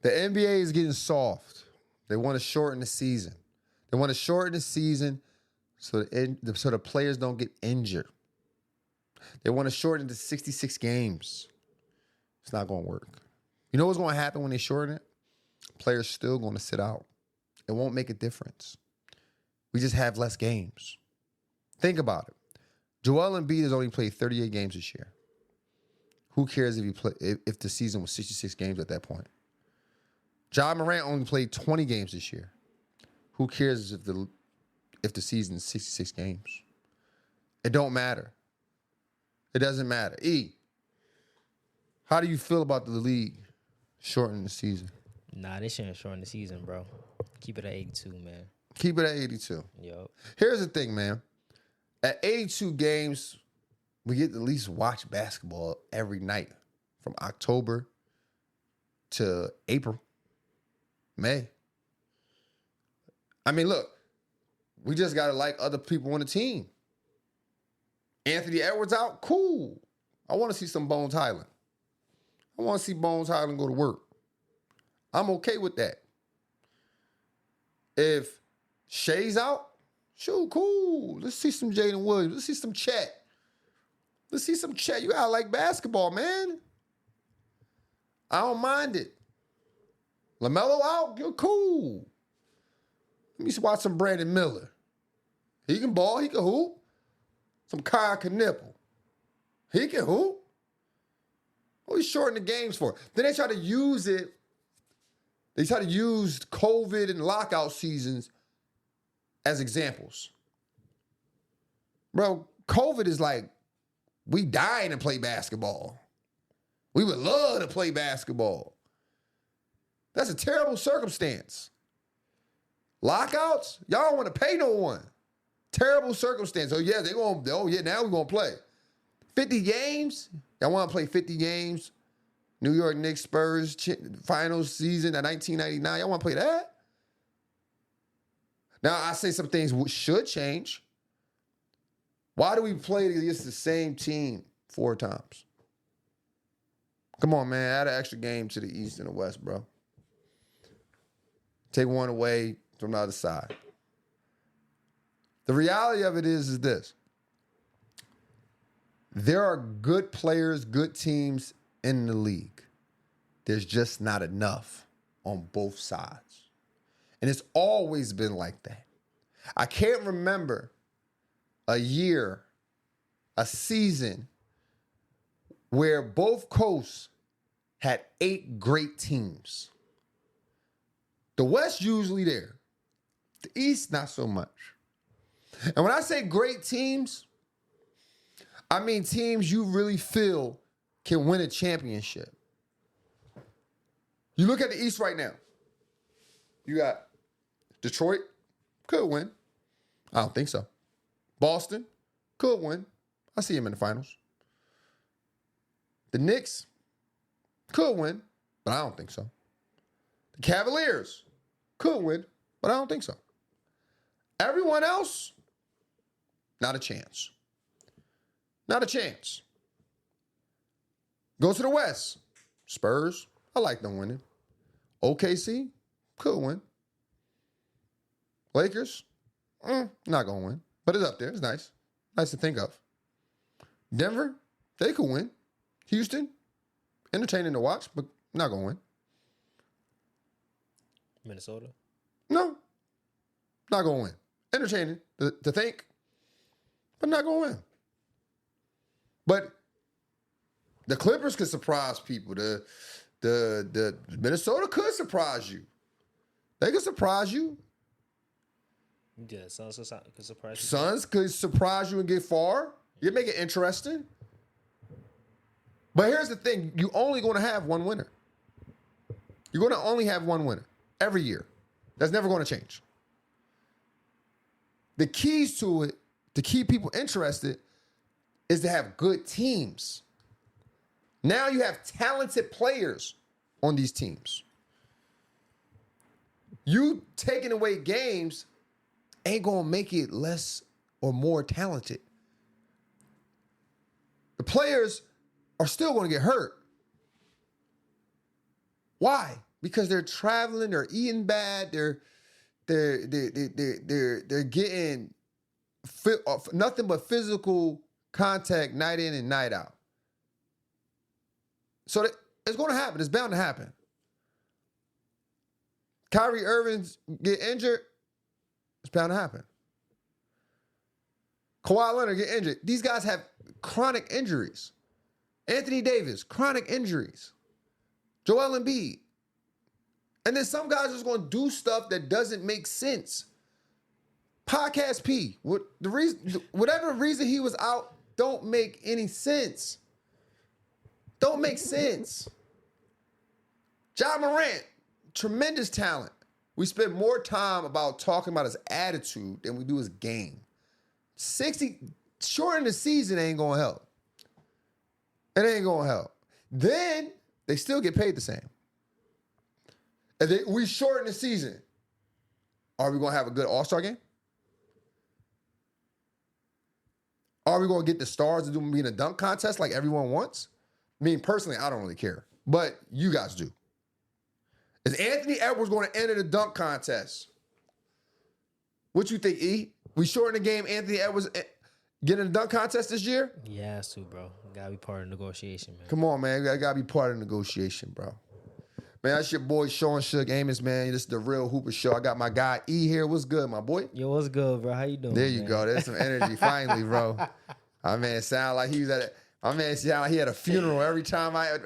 The NBA is getting soft. They want to shorten the season. They want to shorten the season so the players don't get injured. They want to shorten it to 66 games. It's not going to work. You know what's going to happen when they shorten it? Players still going to sit out. It won't make a difference. We just have less games. Think about it. Joel Embiid has only played 38 games this year. Who cares if the season was 66 games at that point? Ja Morant only played 20 games this year. Who cares if the season is 66 games? It don't matter. It doesn't matter. How do you feel about the league shortening the season? Nah, they shouldn't shorten the season, bro. Keep it at 82, man. Keep it at 82. Yup. Here's the thing, man. At 82 games, we get to at least watch basketball every night from October to April, May. I mean, look, we just got to like other people on the team. Anthony Edwards out? Cool. I want to see some Bones Highland. I want to see Bones Highland go to work. I'm okay with that. If Shai's out, shoot, cool. Let's see some Jaden Williams. Let's see some Chet. Let's see some Chet. You gotta like basketball, man. I don't mind it. LaMelo out, you're cool. Let me watch some Brandon Miller. He can ball, he can hoop. Some Kyle Knipple. He can hoop. What are we shortening the games for? Then they try to use it. They try to use COVID and lockout seasons as examples. Bro, COVID is like, we dying to play basketball. We would love to play basketball. That's a terrible circumstance. Lockouts? Y'all don't want to pay no one. Terrible circumstance. Oh, yeah, now we're going to play. 50 games? Y'all want to play 50 games? New York Knicks, Spurs, finals season of 1999. Y'all want to play that? Now, I say some things should change. Why do we play against the same team 4 times? Come on, man. Add an extra game to the East and the West, bro. Take one away from the other side. The reality of it is this. There are good players, good teams in the league. There's just not enough on both sides. And it's always been like that. I can't remember a year, a season where both coasts had 8 great teams. The West usually there. The East, not so much. And when I say great teams, I mean teams you really feel can win a championship. You look at the East right now. You got Detroit, could win. I don't think so. Boston, could win. I see him in the finals. The Knicks, could win, but I don't think so. The Cavaliers, could win, but I don't think so. Everyone else, not a chance. Not a chance. Go to the West. Spurs, I like them winning. OKC, could win. Lakers, not going to win. But it's up there. It's nice. Nice to think of. Denver, they could win. Houston, entertaining to watch, but not going to win. Minnesota? No, not going to win. Entertaining to think, but not going to win. But the Clippers could surprise people. The Minnesota could surprise you. They could surprise you. Yeah, Suns could surprise you. Suns could surprise you and get far. You make it interesting. But here's the thing. You're only going to have one winner. You're going to only have one winner every year. That's never going to change. The keys to it, to keep people interested, is to have good teams. Now you have talented players on these teams. You taking away games ain't going to make it less or more talented. The players are still going to get hurt. Why? because they're traveling, they're eating bad, they're getting nothing but physical contact night in and night out. So it's going to happen. It's bound to happen. Kyrie Irving get injured, it's bound to happen. Kawhi Leonard get injured. These guys have chronic injuries. Anthony Davis, chronic injuries. Joel Embiid. And then some guys are just going to do stuff that doesn't make sense. Podcast P, whatever reason he was out, don't make any sense. Don't make sense. Ja Morant, tremendous talent. We spend more time about talking about his attitude than we do his game. 60, shortening the season ain't going to help. It ain't going to help. Then they still get paid the same. And we shorten the season. Are we going to have a good All-Star game? Are we going to get the stars to be in a dunk contest like everyone wants? I mean, personally, I don't really care. But you guys do. Is Anthony Edwards going to enter the dunk contest? What you think, E? We shorten the game, Anthony Edwards getting a dunk contest this year? Yeah, has to, bro. Gotta be part of the negotiation, man. Come on, man. Gotta be part of the negotiation, bro. Man, that's your boy Sean Shook Amos, man. This is the Real Hooper Show. I got my guy E here. What's good, my boy? Yo, what's good, bro? How you doing? There you go. There's some energy finally, bro. My man sound like he was at my man sound like he had a funeral every time I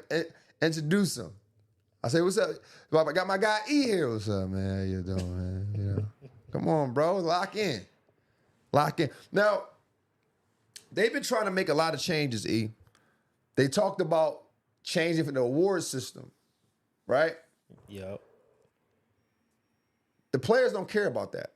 introduce him. I say, what's up? I got my guy E here. What's up, man? How you doing, man? You know, come on, bro. Lock in. Lock in. Now, they've been trying to make a lot of changes, E. They talked about changing from the award system, right? Yep. The players don't care about that.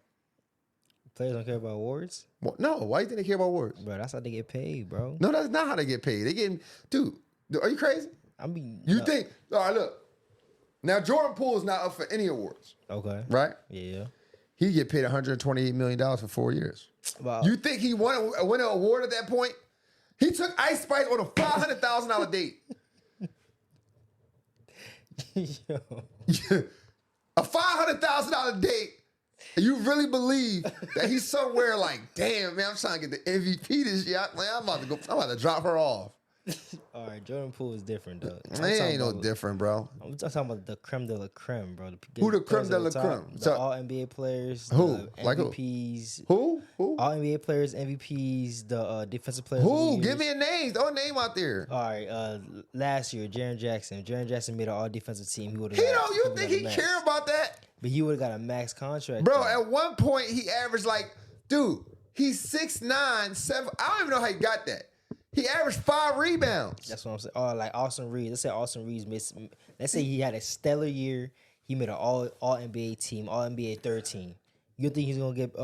Players don't care about awards? Well, no, why do you think they care about awards? Bro, that's how they get paid, bro. No, that's not how they get paid. They getting, dude, are you crazy? I mean, You think, all right, look. Now, Jordan Poole is not up for any awards. Okay. Right? Yeah. He get paid $128 million for 4 years. Wow. You think he won an award at that point? He took Ice Spice on a $500,000 date. Yo. A $500,000 date. And you really believe that he's somewhere like, damn, man, I'm trying to get the MVP this year. I'm about to drop her off. All right, Jordan Poole is different, though. It ain't no different, bro. I'm talking about the creme de la creme, bro. Who the creme de la creme? The all NBA players. Who? The Like who? MVPs. Who? All NBA players, MVPs, the defensive players. Who? Give me a name. Throw a name out there. All right, last year, Jaren Jackson. Jaren Jackson made an all-defensive team. He would have. You think he care about that? But he would have got a max contract. Bro, though. at one point, he averaged like, dude, he's 6'9", 7. I don't even know how he got that. He averaged 5 rebounds. That's what I'm saying. Oh, like Austin Reeves. Let's say Austin Reeves missed. Let's say he had a stellar year. He made an all NBA team, all NBA third team. You think he's gonna get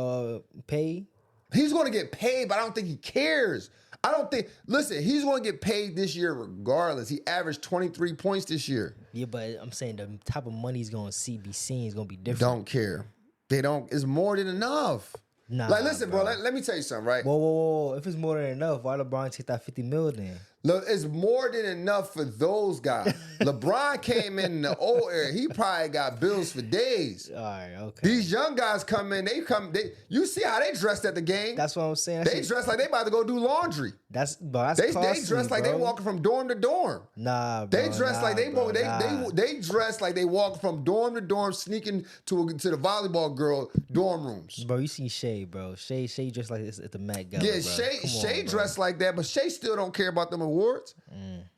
paid? He's gonna get paid, but I don't think he cares. I don't think. Listen, he's gonna get paid this year regardless. He averaged 23 points this year. Yeah, but I'm saying the type of money he's gonna be seen is gonna be different. Don't care. They don't. It's more than enough. Nah, like, listen, bro. Let me tell you something, right? Whoa. If it's more than enough, why LeBron take that $50 million then? Look, it's more than enough for those guys. LeBron came in the old era. He probably got bills for days. All right, okay. These young guys come in. You see how they dressed at the game? That's what I'm saying. They dress like they about to go do laundry. That's they costly, dress like they walking from dorm to dorm. Nah, bro. They dress like they dress like they walk from dorm to dorm, sneaking to the volleyball girl dorm rooms. Bro, you see Shai, bro. Shai dressed like this at the Met Gala. Yeah, bro. Shai dressed like that, but Shai still don't care about them awards.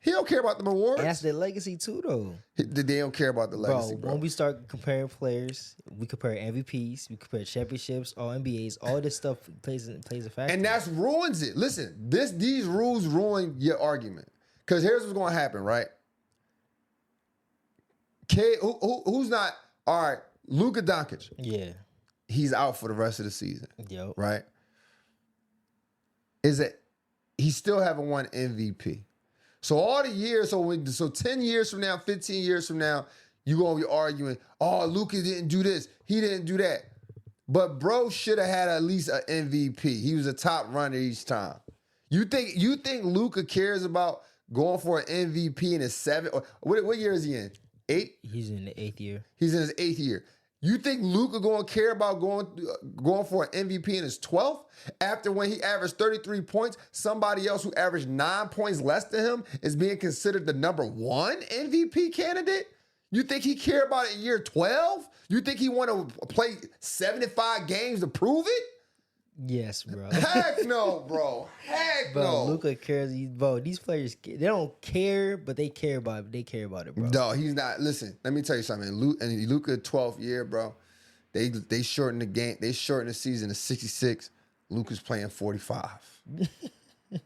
He don't care about them awards. And that's their legacy too, though. They don't care about the legacy, bro. When we start comparing players, we compare MVPs, we compare championships, all NBAs, all this stuff plays a factor. And that's ruins it. Listen, these rules ruin your argument. Because here's what's going to happen, right? Who's not? All right, Luka Doncic. Yeah. He's out for the rest of the season. Yep. Right? Is it? He still haven't won MVP. So all the years, so 10 years from now, 15 years from now, you're going to be arguing, oh, Luka didn't do this. He didn't do that. But bro should have had at least an MVP. He was a top runner each time. You think Luka cares about going for an MVP in his 7th? What year is he in? 8? He's in the 8th year. He's in his 8th year. You think Luka going to care about going for an MVP in his 12th? After when he averaged 33 points, somebody else who averaged 9 points less than him is being considered the number 1 MVP candidate? You think he care about it in year 12? You think he want to play 75 games to prove it? Yes, bro. Heck no, bro. Heck Bro, no. Luka cares. Bro, these players, they don't care, but they care about it. They care about it, bro. No, he's not. Listen, let me tell you something. Luka 12th year, bro. They shortened the game. They shortened the season to 66. Luka's playing 45.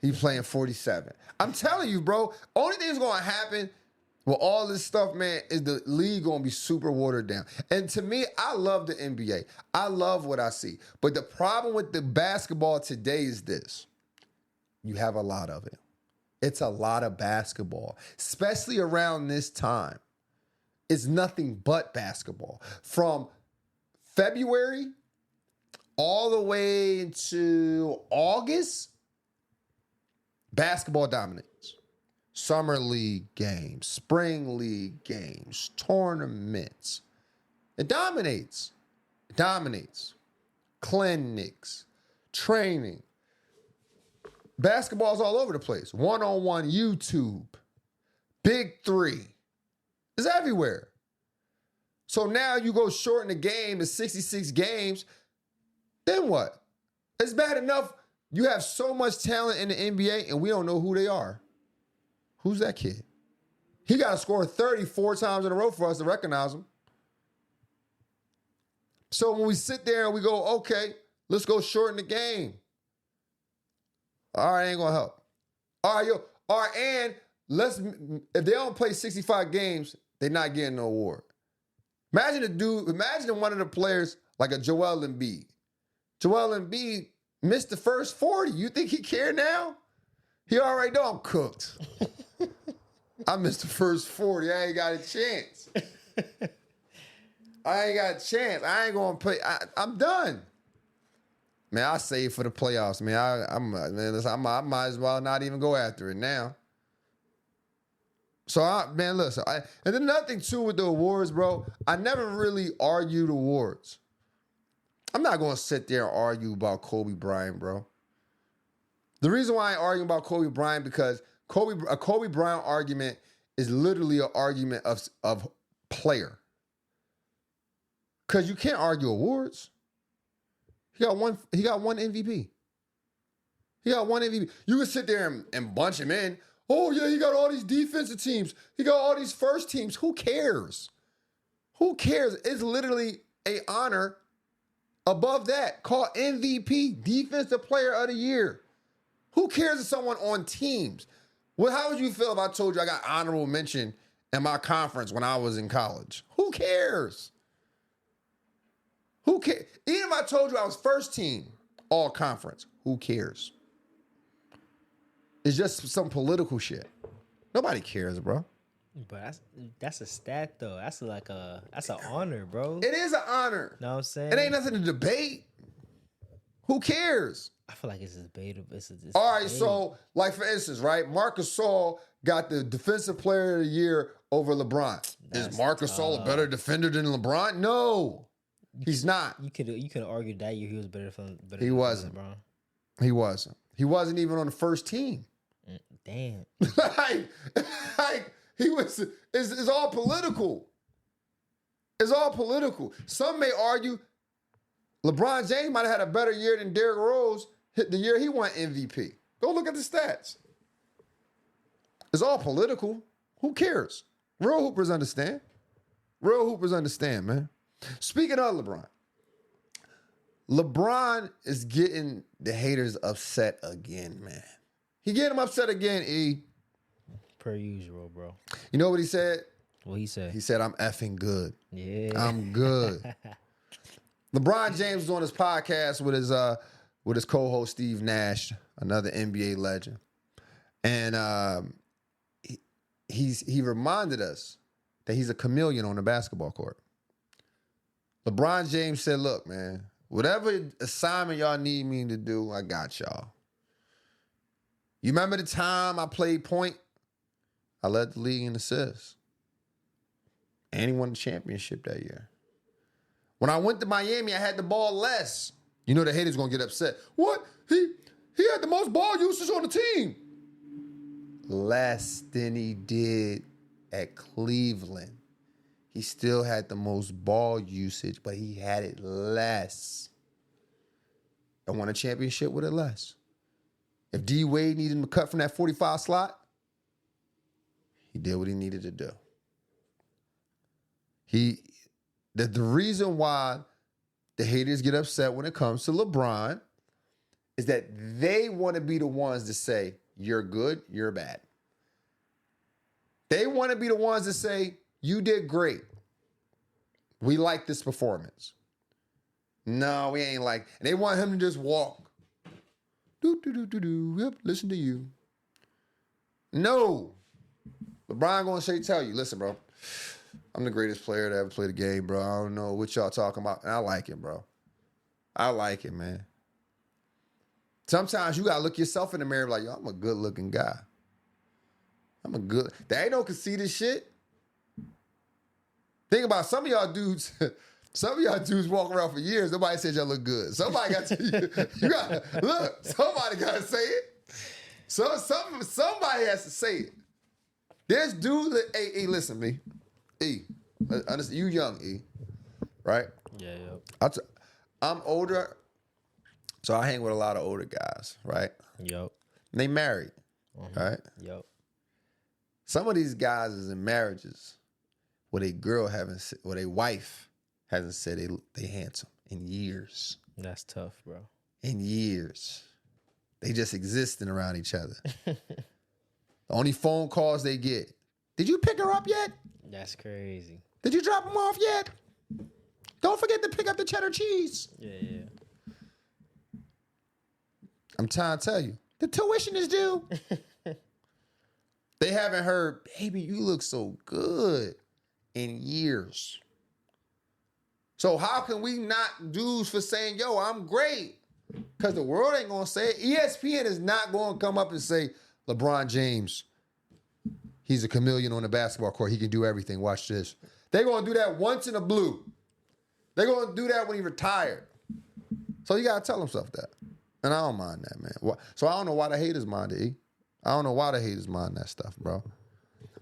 He's playing 47. I'm telling you, bro. Only thing that's going to happen with all this stuff, man, is the league going to be super watered down. And to me, I love the NBA. I love what I see. But the problem with the basketball today is this. You have a lot of it. It's a lot of basketball, especially around this time. It's nothing but basketball. From February all the way into August, basketball dominates. Summer league games, spring league games, tournaments. It dominates. It dominates. Clinics, training. Basketball's all over the place. One-on-one YouTube. Big three. It's everywhere. So now you go shorten the game to 66 games. Then what? It's bad enough you have so much talent in the NBA and we don't know who they are. Who's that kid? He got to score 34 times in a row for us to recognize him. So when we sit there and we go, okay, let's go shorten the game. All right, ain't going to help. All right, and if they don't play 65 games, they're not getting no award. Imagine one of the players like a Joel Embiid. Joel Embiid missed the first 40. You think he care now? He already know I'm cooked. I missed the first 40. I ain't got a chance. I ain't going to play. I'm done. Man, I save for the playoffs, man. I might as well not even go after it now. So, listen. And then another thing, too, with the awards, bro, I never really argued awards. I'm not going to sit there and argue about Kobe Bryant, bro. The reason why I argue about Kobe Bryant because a Kobe Bryant argument is literally an argument of player. Because you can't argue awards. He got one MVP. He got one MVP. You can sit there and bunch him in. Oh, yeah, he got all these defensive teams. He got all these first teams. Who cares? Who cares? It's literally an honor above that called MVP, Defensive Player of the Year. Who cares if someone on teams? Well, how would you feel if I told you I got honorable mention in my conference when I was in college? Who cares? Who cares? Even if I told you I was first team all conference, who cares? It's just some political shit. Nobody cares, bro. But that's a stat though. That's an honor, bro. It is an honor. Know what I'm saying? It ain't nothing to debate. Who cares? I feel like it's debatable. All right, so like for instance, right? Marc Gasol got the Defensive Player of the Year over LeBron. Is Marc Gasol a better defender than LeBron? No, he's not. You could argue that year he was better than He wasn't. LeBron. He wasn't. He wasn't even on the first team. Damn. like he was. It's all political. It's all political. Some may argue LeBron James might have had a better year than Derrick Rose the year he won MVP. Go look at the stats. It's all political. Who cares? Real hoopers understand. Real hoopers understand, man. Speaking of LeBron, LeBron is getting the haters upset again, man. He getting them upset again, E. Per usual, bro. You know what he said? What he said? He said, I'm effing good. Yeah. I'm good. LeBron James was on his podcast with his co-host Steve Nash, another NBA legend. And he reminded us that he's a chameleon on the basketball court. LeBron James said, look, man, whatever assignment y'all need me to do, I got y'all. You remember the time I played point? I led the league in assists. And he won the championship that year. When I went to Miami, I had the ball less. You know the haters gonna get upset. What? He had the most ball usage on the team. Less than he did at Cleveland. He still had the most ball usage, but he had it less. I won a championship with it less. If D Wade needed him to cut from that 45 slot, he did what he needed to do. The reason why the haters get upset when it comes to LeBron is that they want to be the ones to say, you're good, you're bad. They want to be the ones to say, you did great. We like this performance. No, we ain't like. And they want him to just walk. Yep, listen to you. No. LeBron going to tell you, listen, bro. I'm the greatest player to ever play the game, bro. I don't know what y'all talking about. And I like it, bro. I like it, man. Sometimes you got to look yourself in the mirror like, yo, I'm a good-looking guy. There ain't no conceited shit. Think about some of y'all dudes. Some of y'all dudes walk around for years. Nobody said y'all look good. Somebody got to. You got look. Somebody got to say it. Somebody has to say it. There's dudes that. Hey, listen to me. E, you young E, right? Yeah. I'm older, so I hang with a lot of older guys, right? Yep. And they married, right? Yep. Some of these guys is in marriages where their wife hasn't said they handsome in years. That's tough, bro. In years. They just existing around each other. The only phone calls they get. Did you pick her up yet? That's crazy. Did you drop them off yet? Don't forget to pick up the cheddar cheese. Yeah. I'm trying to tell you. The tuition is due. They haven't heard, baby, you look so good in years. So how can we not dudes for saying, yo, I'm great? Because the world ain't going to say it. ESPN is not going to come up and say, LeBron James, he's a chameleon on the basketball court. He can do everything. Watch this. They're going to do that once in a blue. They're going to do that when he retired. So you got to tell himself that. And I don't mind that, man. So I don't know why the haters mind it, E. I don't know why the haters mind that stuff, bro.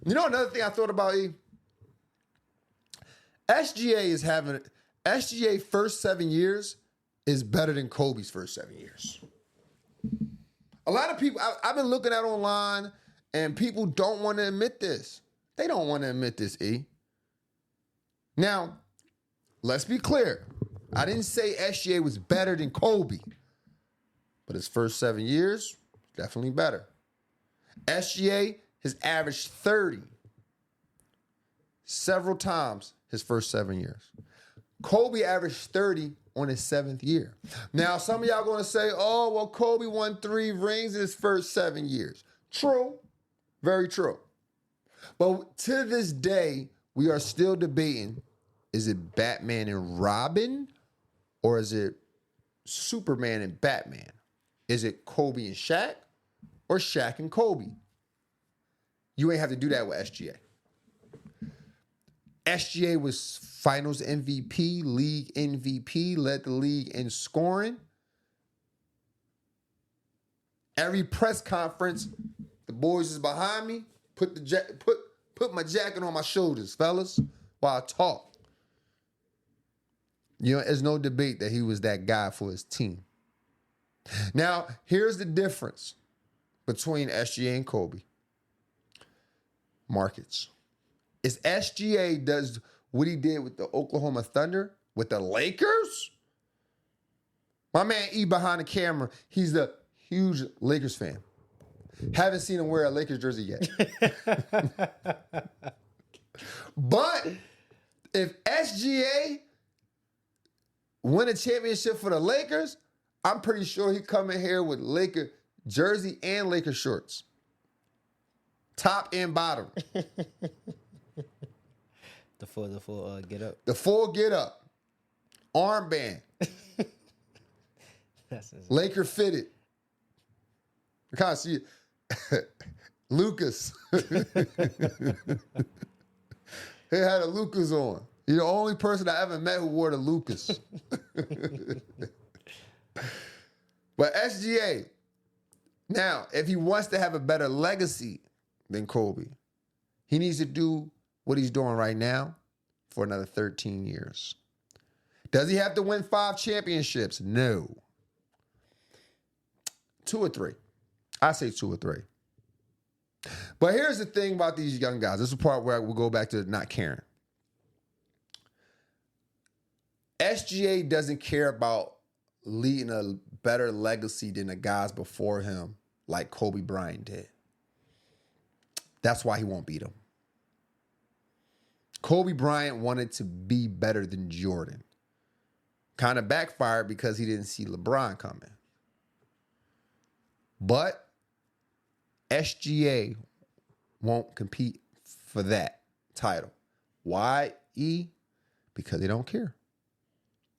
You know another thing I thought about, E? SGA first 7 years is better than Kobe's first 7 years. A lot of people, I've been looking at online, and people don't want to admit this. They don't want to admit this, E. Now, let's be clear. I didn't say SGA was better than Kobe, but his first 7 years, definitely better. SGA has averaged 30 several times his first 7 years. Kobe averaged 30 on his 7th year. Now, some of y'all going to say, oh, well, Kobe won 3 rings in his first 7 years. True. Very true. But to this day, we are still debating, is it Batman and Robin or is it Superman and Batman? Is it Kobe and Shaq or Shaq and Kobe? You ain't have to do that with SGA. SGA was finals MVP, league MVP, led the league in scoring. Every press conference, the boys is behind me. Put my jacket on my shoulders, fellas, while I talk. You know, there's no debate that he was that guy for his team. Now, here's the difference between SGA and Kobe. Markets. Is SGA does what he did with the Oklahoma Thunder, with the Lakers? My man E behind the camera, he's a huge Lakers fan. Haven't seen him wear a Lakers jersey yet. But if SGA win a championship for the Lakers, I'm pretty sure he come in here with Laker jersey and Laker shorts. Top and bottom. The full get up. The full get up. Armband. That's insane. Laker fitted. I can't see it. Lucas. He had a Lucas on. You're the only person I ever met who wore the Lucas. But SGA, now, if he wants to have a better legacy than Kobe, he needs to do what he's doing right now for another 13 years. Does he have to win 5 championships? No. 2 or 3. I say 2 or 3. But here's the thing about these young guys. This is the part where we'll go back to not caring. SGA doesn't care about leading a better legacy than the guys before him, like Kobe Bryant did. That's why he won't beat him. Kobe Bryant wanted to be better than Jordan. Kind of backfired because he didn't see LeBron coming. But SGA won't compete for that title. Why, E? Because they don't care.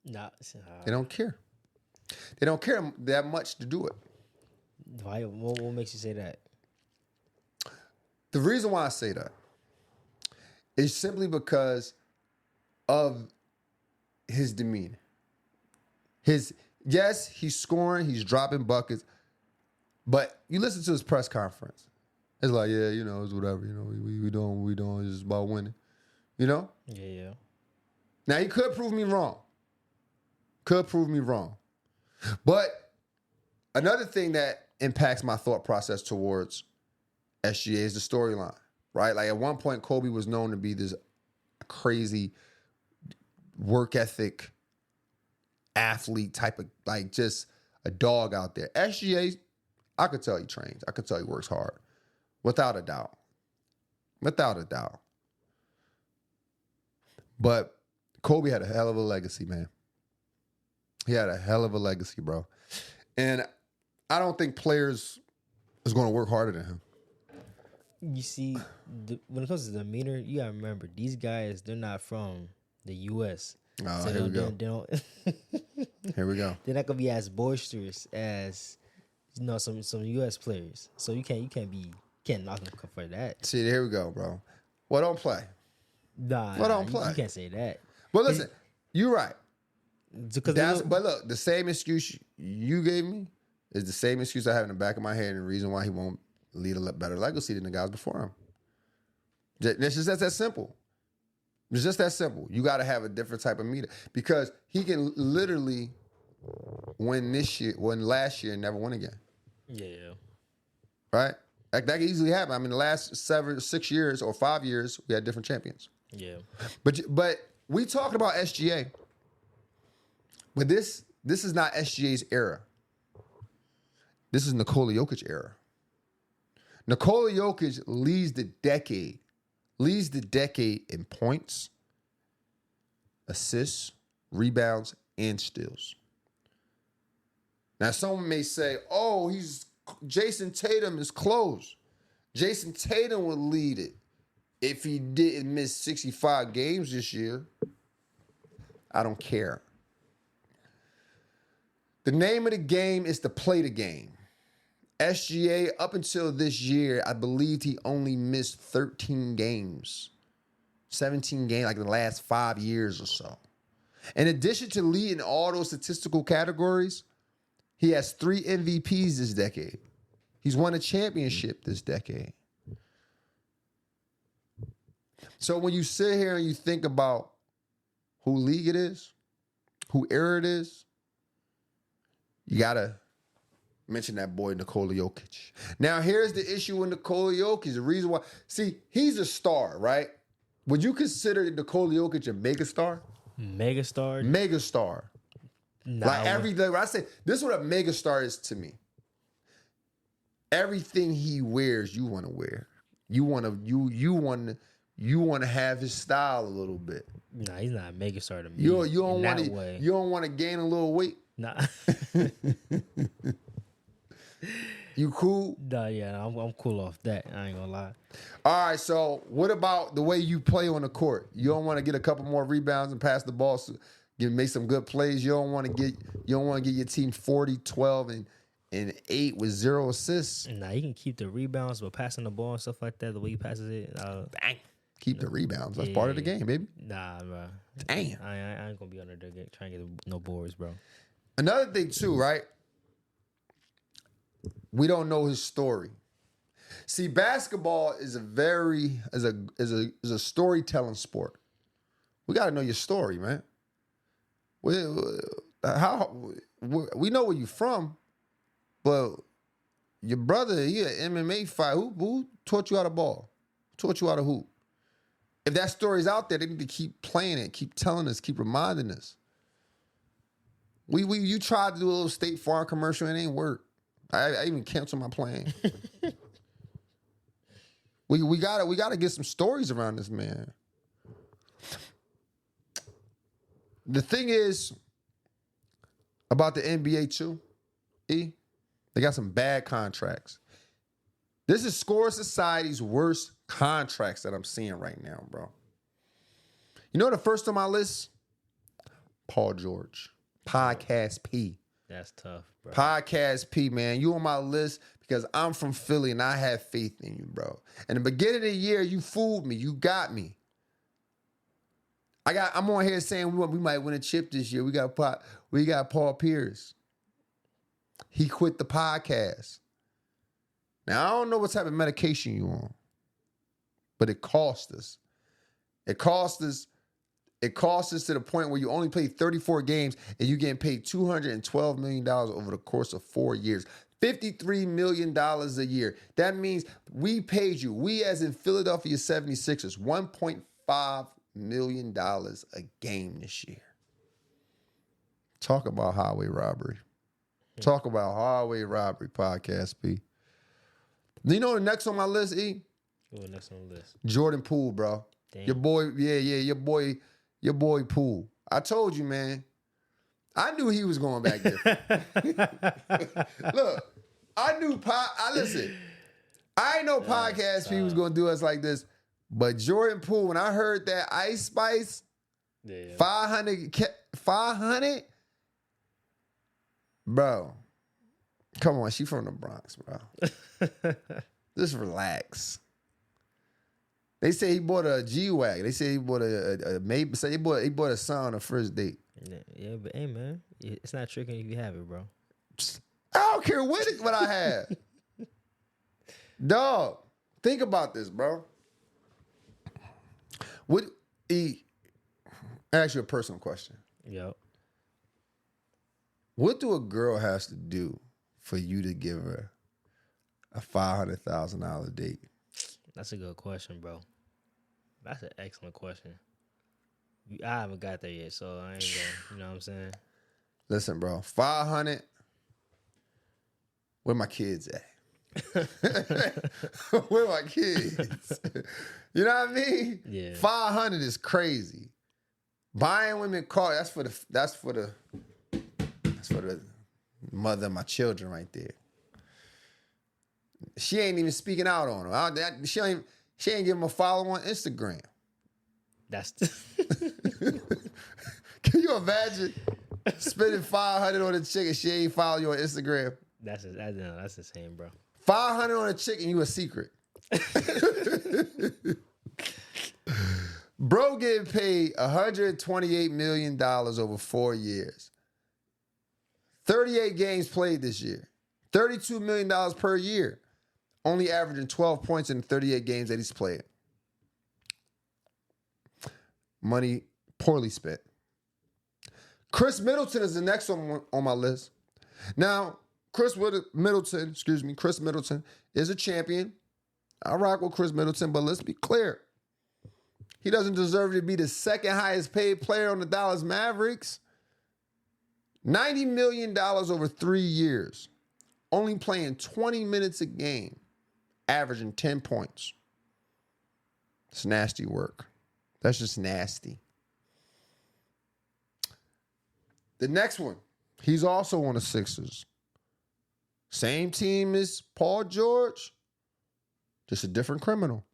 Nah, They don't care. They don't care that much to do it. Why? What makes you say that? The reason why I say that is simply because of his demeanor. Yes, he's scoring, he's dropping buckets, but you listen to his press conference. It's like, yeah, you know, it's whatever. You know, we doing what we doing. It's just about winning. You know? Yeah. Now, he could prove me wrong. But another thing that impacts my thought process towards SGA is the storyline, right? Like, at one point, Kobe was known to be this crazy work ethic athlete type of, like, just a dog out there. SGA, I could tell he trains. I could tell he works hard. Without a doubt. But Kobe had a hell of a legacy, man. He had a hell of a legacy, bro. And I don't think players is going to work harder than him. You see, when it comes to demeanor, you got to remember, these guys, they're not from the U.S. Oh, so here we go. They don't Here we go. They're not going to be as boisterous as, you know, some U.S. players. So you can't knock them for that. See, here we go, bro. Well, don't play. Nah, don't play. You can't say that. But listen, you're right. But look, the same excuse you gave me is the same excuse I have in the back of my head, and the reason why he won't lead a better legacy than the guys before him. It's just that simple. It's just that simple. You got to have a different type of meter because he can literally win last year and never win again. Yeah. Right? That can easily happen. I mean, the last 6 years or 5 years, we had different champions. Yeah. But we talked about SGA. But this is not SGA's era. This is Nikola Jokic era. Nikola Jokic leads the decade in points, assists, rebounds, and steals. Now, someone may say, oh, Jason Tatum is close. Jason Tatum would lead it if he didn't miss 65 games this year. I don't care. The name of the game is to play the game. SGA, up until this year, I believed he only missed 13 games. 17 games, like the last 5 years or so. In addition to leading all those statistical categories, he has 3 MVPs this decade. He's won a championship this decade. So when you sit here and you think about who league it is, who era it is, you got to mention that boy Nikola Jokic. Now, here's the issue with Nikola Jokic. The reason why, see, he's a star, right? Would you consider Nikola Jokic a megastar? Megastar? Nah, like everything. I say this is what a megastar is to me. Everything he wears, you want to wear. You want to have his style a little bit. Nah, he's not a megastar to me. You don't want to gain a little weight. Nah. You cool? Nah, yeah, I'm cool off that. I ain't gonna lie. All right, so what about the way you play on the court? You don't want to get a couple more rebounds and pass the ball, so make some good plays. You don't want to get your team 40, 12, and 8 with 0 assists. Nah, you can keep the rebounds, but passing the ball and stuff like that, the way he passes it, bang. Keep the rebounds. That's part of the game, baby. Nah, bro. Damn. I ain't gonna be under there trying to get no boards, bro. Another thing too, right? We don't know his story. See, basketball is a storytelling sport. We got to know your story, man. We know where you're from, but your brother, he an MMA fight. Who taught you how to ball? Taught you how to hoop? If that story's out there, they need to keep playing it, keep telling us, keep reminding us. You tried to do a little State Farm commercial, and it ain't work. I even canceled my plan. we gotta get some stories around this man. The thing is about the NBA too, they got some bad contracts. This is Score Society's worst contracts that I'm seeing right now, bro. You know the first on my list? Paul George. Podcast P. That's tough, bro. Podcast P, man. You on my list because I'm from Philly and I have faith in you, bro. In the beginning of the year, you fooled me. You got me. I'm on here saying we might win a chip this year. We got Paul Pierce. He quit the podcast. Now, I don't know what type of medication you on, but it cost us. It cost us to the point where you only played 34 games and you getting paid $212 million over the course of 4 years. $53 million a year. That means we paid you, we as in Philadelphia 76ers, $1.5 million a game this year. Talk about highway robbery. Talk about highway robbery, Podcast P. You know the next on my list, E? Who next on the list? Jordan Poole, bro. Damn. Your boy, your boy Poole. I told you, man. I knew he was going back there. Look, listen. I ain't know Podcast P was going to do us like this, but Jordan Poole, when I heard that Ice Spice, 500, bro. Come on, she from the Bronx, bro. Just relax. They say he bought a G-Wagon. They say he bought a maybe. Say he bought a son on the first date. Yeah, but hey, man, it's not tricking if you have it, bro. I don't care what I have. Dog, think about this, bro. I ask you a personal question. Yep. What do a girl has to do for you to give her a $500,000 date? That's a good question, bro. That's an excellent question. I haven't got there yet, so I ain't gonna, you know what I'm saying? Listen, bro, 500. Where my kids at? Where my kids? You know what I mean? Yeah. 500 is crazy. Buying women cars, that's for the mother of my children right there. She ain't even speaking out on them. She ain't giving them a follow on Instagram. That's Can you imagine spending 500 on a chick and she ain't follow you on Instagram? that's insane, bro. 500 on a chick and you a secret. Bro getting paid $128 million over 4 years. 38 games played this year. $32 million per year. Only averaging 12 points in 38 games that he's played. Money poorly spent. Chris Middleton is the next one on my list. Now, Chris Middleton is a champion. I rock with Chris Middleton, but let's be clear. He doesn't deserve to be the second highest paid player on the Dallas Mavericks. $90 million over 3 years. Only playing 20 minutes a game. Averaging 10 points. It's nasty work. That's just nasty. The next one, he's also on the Sixers. Same team as Paul George, just a different criminal.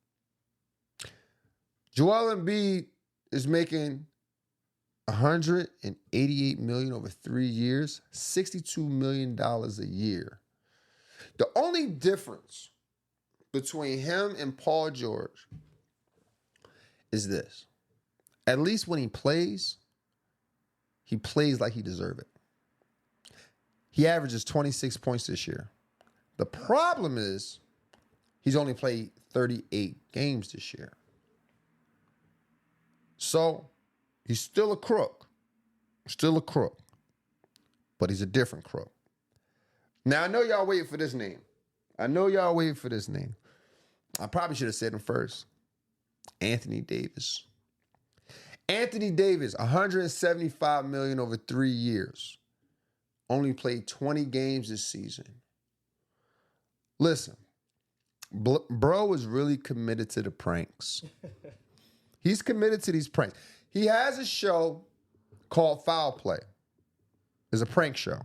Joel Embiid is making $188 million over 3 years, $62 million a year. The only difference between him and Paul George is this. At least when he plays like he deserves it. He averages 26 points this year. The problem is he's only played 38 games this year. So he's still a crook. Still a crook. But he's a different crook. Now, I know y'all waiting for this name. I probably should have said him first. Anthony Davis. Anthony Davis, $175 million over 3 years. Only played 20 games this season. Listen, bro is really committed to the pranks. He's committed to these pranks. He has a show called Foul Play. It's a prank show.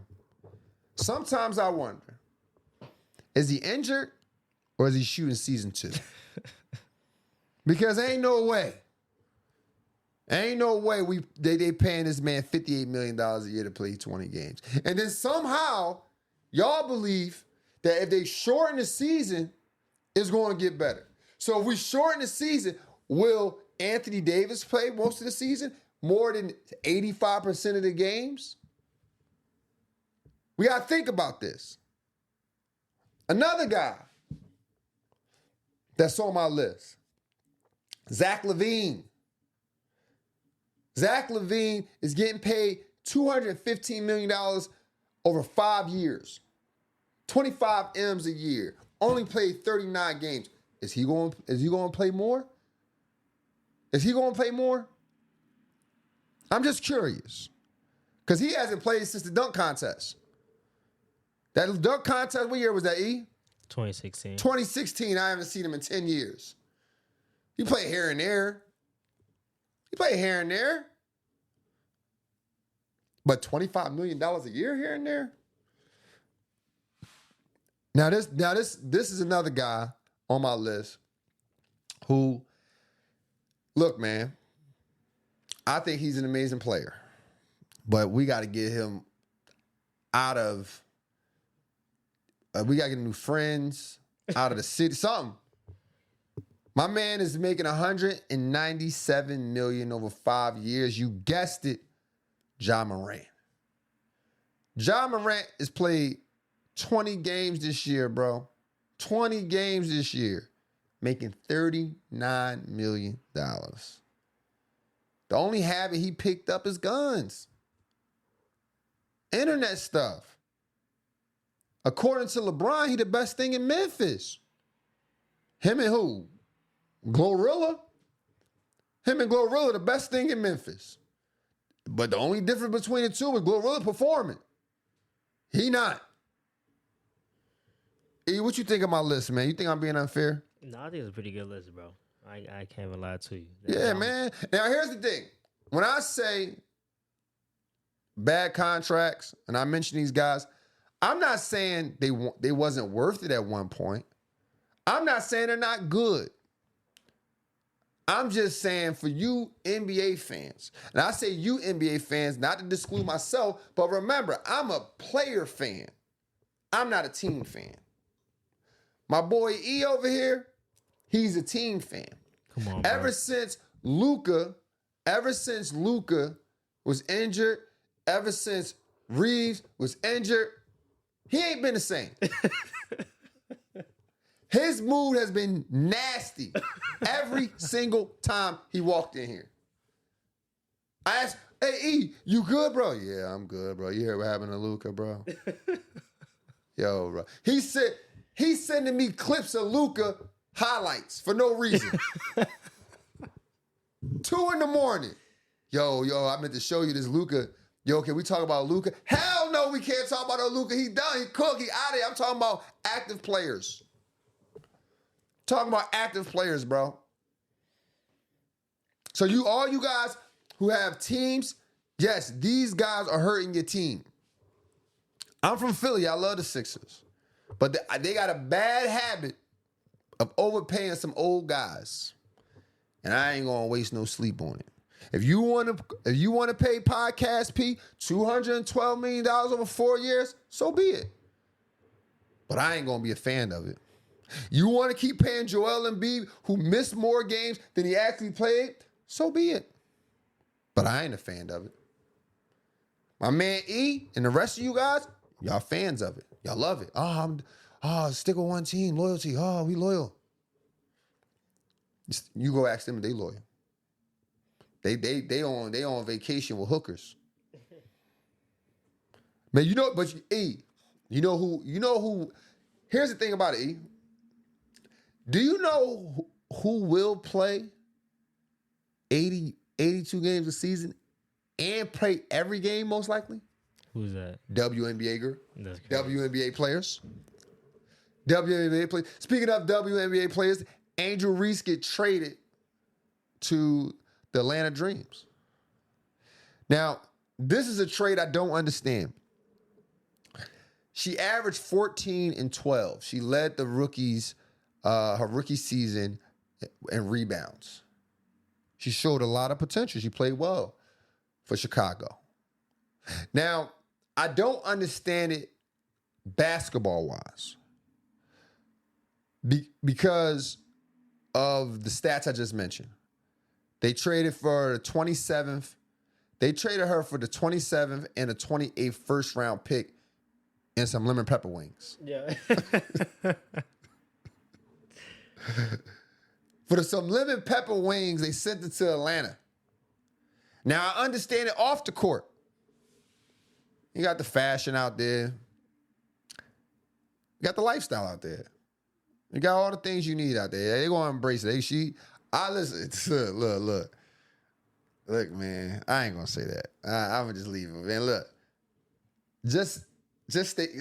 Sometimes I wonder, is he injured or is he shooting season 2? Because ain't no way they paying this man $58 million a year to play 20 games. And then somehow y'all believe that if they shorten the season, it's going to get better. So if we shorten the season, will Anthony Davis play most of the season? More than 85% of the games? We got to think about this. Another guy that's on my list, Zach LaVine. Zach LaVine is getting paid $215 million over 5 years. 25 M's a year. Only played 39 games. Is he going to play more? I'm just curious. Because he hasn't played since the dunk contest. That dunk contest, what year was that, E? 2016. 2016, I haven't seen him in 10 years. He played here and there. But $25 million a year here and there? Now this is another guy on my list who, look, man, I think he's an amazing player. But we got to get him out of, we got to get new friends, out of the city, something. My man is making $197 million over 5 years. You guessed it, Ja Morant. Ja Morant has played 20 games this year, bro. 20 games this year, making $39 million. The only habit he picked up is guns. Internet stuff. According to LeBron, he the best thing in Memphis. Him and who? Glorilla? Him and Glorilla, the best thing in Memphis. But the only difference between the two is Glorilla performing. He not. E, what you think of my list, man? You think I'm being unfair? No, I think it's a pretty good list, bro. I can't even lie to you. Yeah, man. Now, here's the thing. When I say bad contracts, and I mention these guys, I'm not saying they wasn't worth it at one point. I'm not saying they're not good. I'm just saying for you NBA fans, and I say you NBA fans, not to exclude myself, but remember, I'm a player fan. I'm not a team fan. My boy E over here, he's a team fan. Come on, bro. Ever since Luka was injured, ever since Reeves was injured, he ain't been the same. His mood has been nasty every single time he walked in here. I asked, hey, E, you good, bro? Yeah, I'm good, bro. You heard what happened to Luka, bro? Yo, bro. He's sending me clips of Luka highlights for no reason. 2 a.m. Yo, I meant to show you this Luka. Yo, can we talk about Luka? Hell no, we can't talk about no Luka. He done, he cooked, he out of here. I'm talking about active players. Talking about active players, bro. So all you guys who have teams, yes, these guys are hurting your team. I'm from Philly. I love the Sixers. But they got a bad habit of overpaying some old guys. And I ain't going to waste no sleep on it. If you want to pay Podcast P $212 million over 4 years, so be it. But I ain't going to be a fan of it. You want to keep paying Joel Embiid, who missed more games than he actually played, so be it. But I ain't a fan of it. My man E and the rest of you guys, y'all fans of it. Y'all love it. Stick with one team, loyalty. Oh, we loyal. You go ask them if they loyal. They on vacation with hookers. Man, E, you know who, here's the thing about it, E. Do you know who will play 82 games a season and play every game most likely? Who's that? WNBA girl. WNBA players. WNBA players. Speaking of WNBA players, Angel Reese get traded to the Atlanta Dreams. Now, this is a trade I don't understand. She averaged 14 and 12. She led the rookies, her rookie season in rebounds. She showed a lot of potential. She played well for Chicago. Now, I don't understand it basketball-wise because of the stats I just mentioned. They traded for the 27th. They traded her for the 27th and a 28th first-round pick and some lemon pepper wings. Yeah. For some lemon pepper wings, they sent it to Atlanta. Now, I understand it off the court. You got the fashion out there. You got the lifestyle out there. You got all the things you need out there. They're going to embrace it. Look, man, I ain't going to say that. I'm going to just leave it. Man, look. Just safety.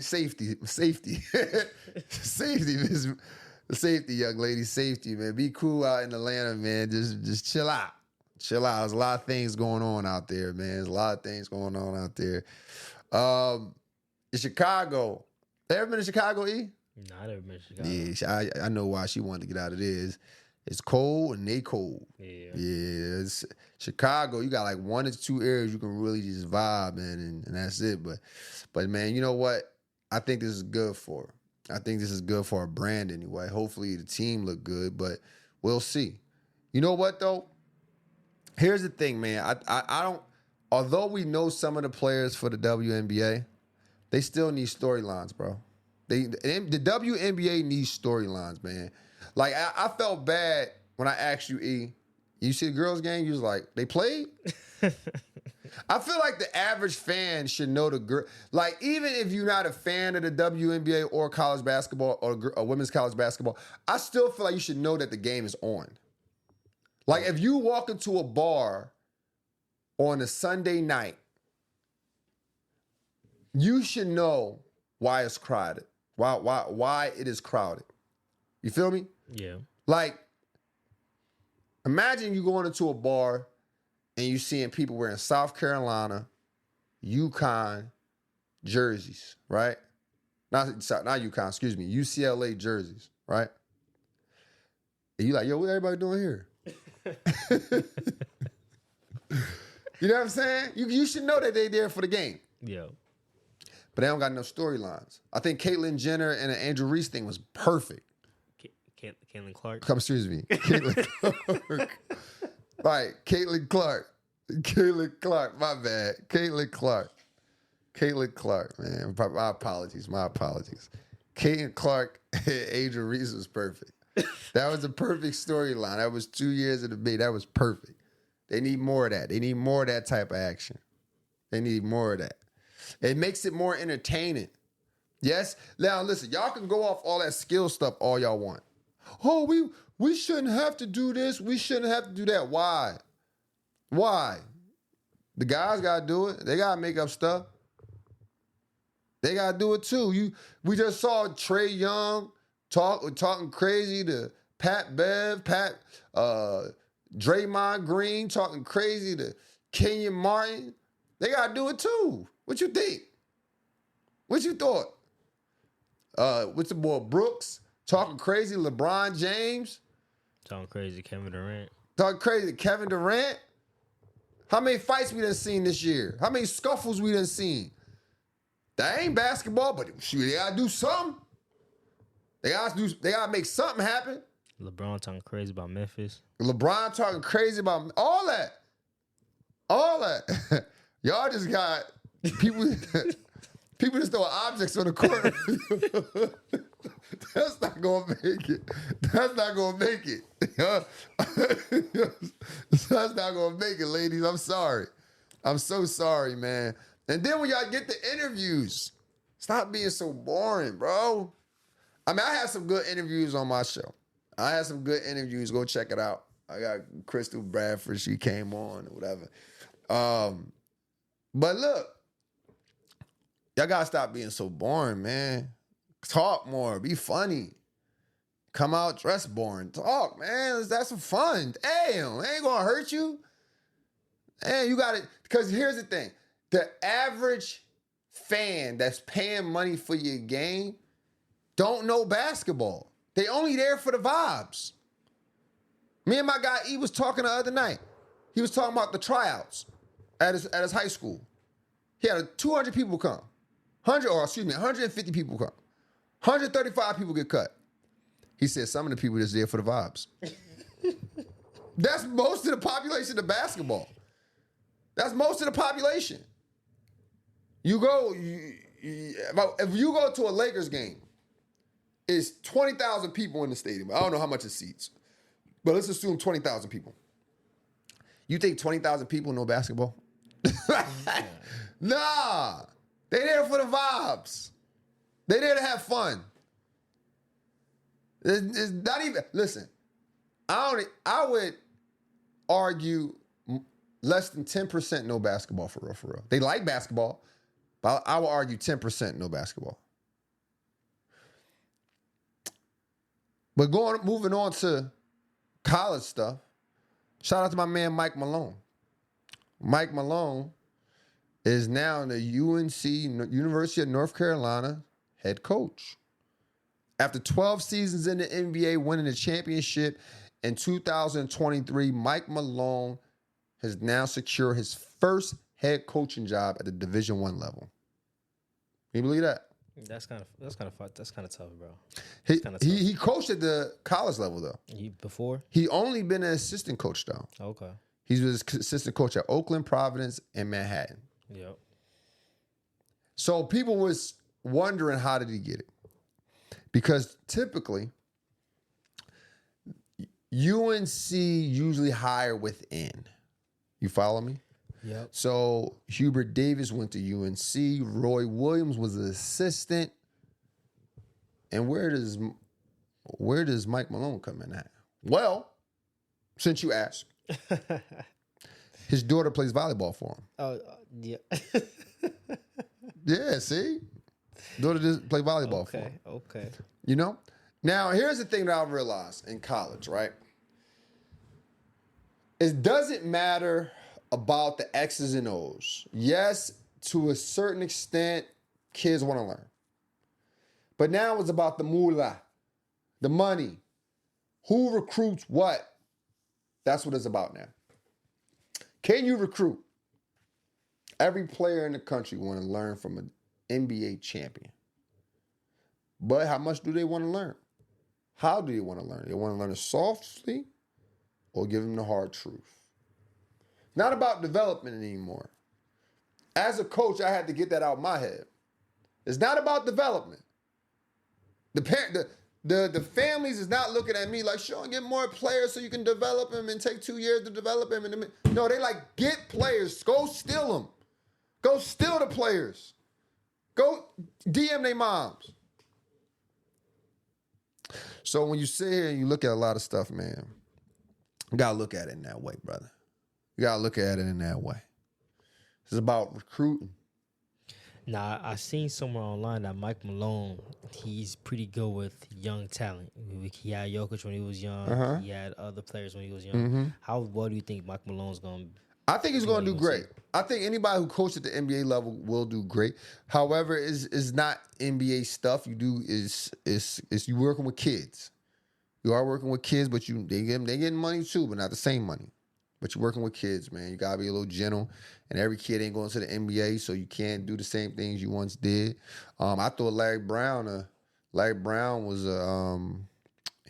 Safety, young lady, safety, man. Be cool out in Atlanta, man. Just chill out. Chill out. There's a lot of things going on out there, man. There's a lot of things going on out there. In Chicago, ever been to Chicago, E? No, I never been to Chicago. Yeah, I know why she wanted to get out of there. It's cold and they cold. Yeah. Yeah, it's Chicago. You got like 1 or 2 areas you can really just vibe in, and that's it. But man, you know what? I think this is good for her. I think this is good for our brand anyway. Hopefully the team look good, but we'll see. You know what though? Here's the thing, man. I don't. Although we know some of the players for the WNBA, they still need storylines, bro. The WNBA needs storylines, man. Like, I felt bad when I asked you, E, you see the girls' game? You was like, they played? I feel like the average fan should know the girl. Like, even if you're not a fan of the WNBA or college basketball or women's college basketball, I still feel like you should know that the game is on. Like, if you walk into a bar on a Sunday night, you should know why it's crowded. Why it is crowded. You feel me? Yeah. Like, imagine you going into a bar and you seeing people wearing South Carolina, UConn jerseys, right? Not UConn, excuse me, UCLA jerseys, right? And you like, yo, what everybody doing here? You know what I'm saying? You should know that they there for the game. Yeah. But they don't got no storylines. I think Caitlyn Jenner and the Andrew Reese thing was perfect. Caitlin Clark. Excuse me. Caitlin Clark. Right. Caitlin Clark. My bad. Caitlin Clark, man. My apologies. Caitlin Clark and Angel Reese was perfect. That was a perfect storyline. That was 2 years of debate. That was perfect. They need more of that. They need more of that type of action. They need more of that. It makes it more entertaining. Yes? Now, listen, y'all can go off all that skill stuff all y'all want. Oh, we shouldn't have to do this. We shouldn't have to do that. Why? The guys got to do it. They got to make up stuff. They got to do it too. We just saw Trae Young talking crazy to Pat Bev, Draymond Green talking crazy to Kenyon Martin. They got to do it too. What you think? What you thought? What's the boy Brooks talking crazy? LeBron James Talking crazy Kevin Durant. talking crazy Kevin Durant. How many fights we done seen this year? How many scuffles we done seen? That ain't basketball, but shoot, they gotta do something. They gotta make something happen. LeBron talking crazy about Memphis. LeBron talking crazy about all that. All that. Y'all just got people people just throwing objects on the court. That's not gonna make it. That's not gonna make it. That's not gonna make it, ladies. I'm sorry. I'm so sorry, man. And then when y'all get the interviews, stop being so boring, bro. I mean, I had some good interviews on my show. I had some good interviews. Go check it out. I got Crystal Bradford. She came on or whatever. But look, y'all gotta stop being so boring, man. Talk more. Be funny. Come out dressed boring. Talk, man. Let's have some fun. Damn, it ain't gonna hurt you. And you got it. Because here's the thing. The average fan that's paying money for your game don't know basketball. They only there for the vibes. Me and my guy E was talking the other night. He was talking about the tryouts at his high school. He had 200 people come. 150 people come. 135 people get cut. He said some of the people just there for the vibes. That's most of the population of basketball. That's most of the population. If you go to a Lakers game, it's 20,000 people in the stadium. I don't know how much it seats, but let's assume 20,000 people. You think 20,000 people know basketball? Nah, they there for the vibes. They there to have fun. It's not even. Listen, I would argue less than 10% know basketball for real, for real. They like basketball, but I would argue 10% know basketball. But moving on to college stuff, shout out to my man Mike Malone. Mike Malone is now the UNC, University of North Carolina, head coach. After 12 seasons in the NBA, winning the championship in 2023, Mike Malone has now secured his first head coaching job at the Division I level. Can you believe that? That's kind of tough, bro. He coached at the college level though. Before? He only been an assistant coach though. Okay. He was assistant coach at Oakland, Providence, and Manhattan. Yep. So people was wondering how did he get it? Because typically UNC usually hire within. You follow me? Yep. So Hubert Davis went to UNC. Roy Williams was an assistant. And where does Mike Malone come in at? Well, since you asked, his daughter plays volleyball for him. Oh, yeah. Yeah, see? Daughter just play volleyball for him. Okay. You know? Now, here's the thing that I realized in college, right? It doesn't matter about the X's and O's. Yes, to a certain extent, kids want to learn. But now it's about the moolah, the money. Who recruits what? That's what it's about now. Can you recruit? Every player in the country want to learn from an NBA champion. But how much do they want to learn? How do they want to learn? They want to learn it softly or give them the hard truth. Not about development anymore. As a coach, I had to get that out of my head. It's not about development. The families is not looking at me like, Sean, get more players so you can develop them and take 2 years to develop them. No, they like, get players. Go steal them. Go steal the players. Go DM their moms. So when you sit here and you look at a lot of stuff, man, you got to look at it in that way, brother. You got to look at it in that way. It's about recruiting. Now, I seen somewhere online that Mike Malone, he's pretty good with young talent. He had Jokic when he was young. Uh-huh. He had other players when he was young. Mm-hmm. How well do you think Mike Malone's going to I think he's going to do great. I think anybody who coached at the NBA level will do great. However, is not NBA stuff. You do is you working with kids. You are working with kids, but they getting money too, but not the same money. But you're working with kids, man. You gotta be a little gentle. And every kid ain't going to the NBA, so you can't do the same things you once did. I thought Larry Brown was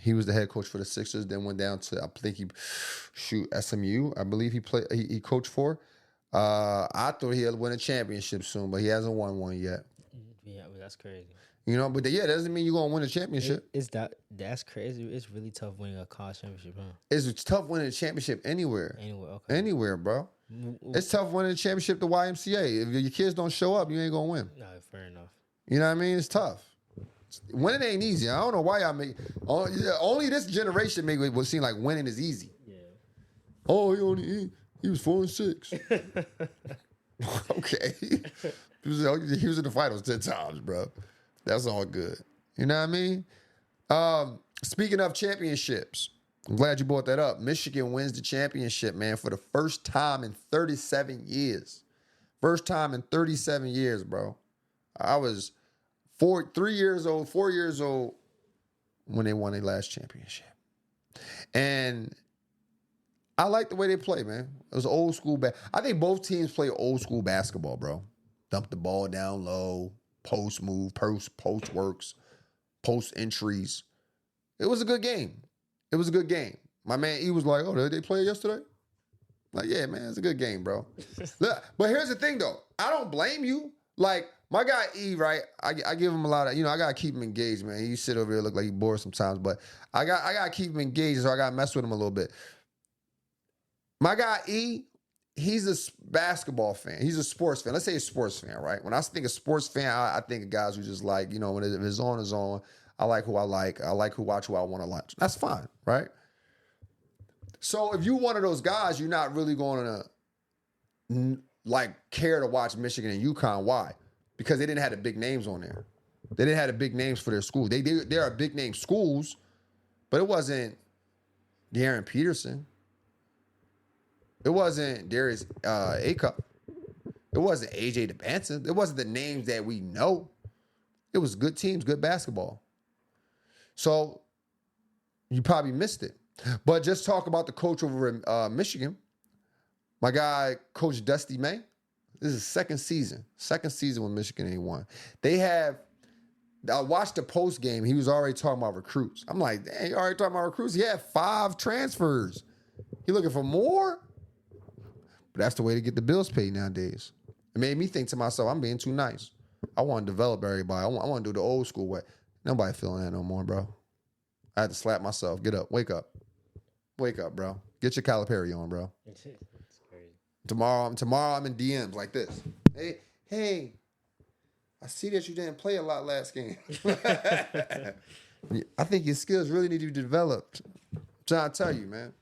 He was the head coach for the Sixers. Then went down to SMU. I believe he played. He coached for. I thought he'd win a championship soon, but he hasn't won one yet. Yeah, that's crazy. But that doesn't mean you're gonna win a championship. That's crazy. It's really tough winning a college championship, huh? It's tough winning a championship anywhere. Anywhere, bro. It's tough winning a championship the YMCA. If your kids don't show up, you ain't gonna win. No, fair enough. You know what I mean? It's tough. Winning ain't easy. I don't know why y'all make. Only this generation make it seem like winning is easy. Yeah. Oh, he was 4-6. Okay. He was in the finals 10 times, bro. That's all good. You know what I mean? Speaking of championships, I'm glad you brought that up. Michigan wins the championship, man, for the first time in 37 years. First time in 37 years, bro. I was 4 years old when they won their last championship. And I like the way they play, man. It was old school. I think both teams play old school basketball, bro. Dump the ball down low, post move, post works, post entries. It was a good game. My man E was like, oh, did they play yesterday? Like, yeah, man, it's a good game, bro. But here's the thing, though. I don't blame you. Like, my guy E, right? I give him a lot of, I gotta keep him engaged, man. He sit over here look like he bored sometimes, but I gotta keep him engaged, so I gotta mess with him a little bit. My guy E, he's a basketball fan. He's a sports fan. Let's say a sports fan, right? When I think of sports fan, I think of guys who just like, when it's on, it's on. I like who I like. I like watch who I want to watch. That's fine, right? So if you're one of those guys, you're not really going to care to watch Michigan and UConn. Why? Because they didn't have the big names on there. They didn't have the big names for their school. They are big name schools, but it wasn't Darren Peterson. It wasn't Darius Acup. It wasn't AJ DeBanson. It wasn't the names that we know. It was good teams, good basketball. So you probably missed it. But just talk about the coach over in Michigan. My guy, Coach Dusty May. This is second season with Michigan and he won. I watched the post game. He was already talking about recruits. I'm like, dang, you already talking about recruits? He had 5 transfers. He looking for more? But that's the way to get the bills paid nowadays. It made me think to myself, I'm being too nice. I want to develop everybody. I want to do the old school way. Nobody feeling that no more, bro. I had to slap myself. Get up. Wake up. Wake up, bro. Get your Calipari on, bro. It's crazy. Tomorrow I'm in DMs like this. Hey, I see that you didn't play a lot last game. I think your skills really need to be developed. I'm trying to tell you, man.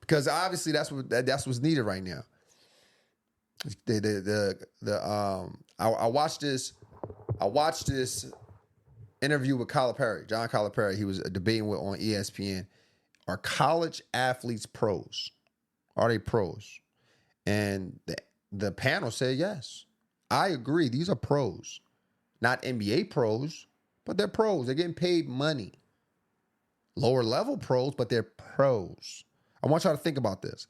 Because obviously that's what's needed right now. I watched this interview with Calipari, John Calipari. He was debating on ESPN. Are college athletes pros? Are they pros? And the panel said yes. I agree. These are pros. Not NBA pros, but they're pros. They're getting paid money. Lower level pros, but they're pros. I want y'all to think about this.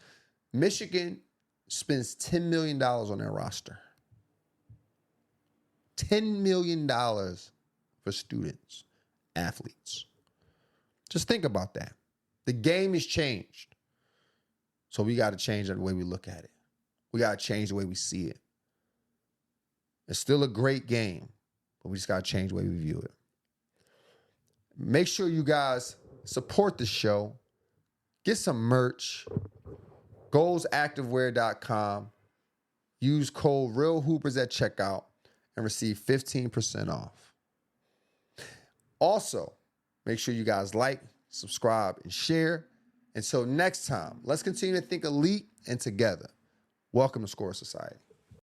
Michigan spends $10 million on their roster. $10 million for students, athletes. Just think about that. The game has changed. So we got to change the way we look at it. We got to change the way we see it. It's still a great game, but we just got to change the way we view it. Make sure you guys support the show. Get some merch. Goalsactivewear.com. Use code RealHoopers at checkout and receive 15% off. Also, make sure you guys like, subscribe, and share. Until next time, let's continue to think elite and together. Welcome to Score Society.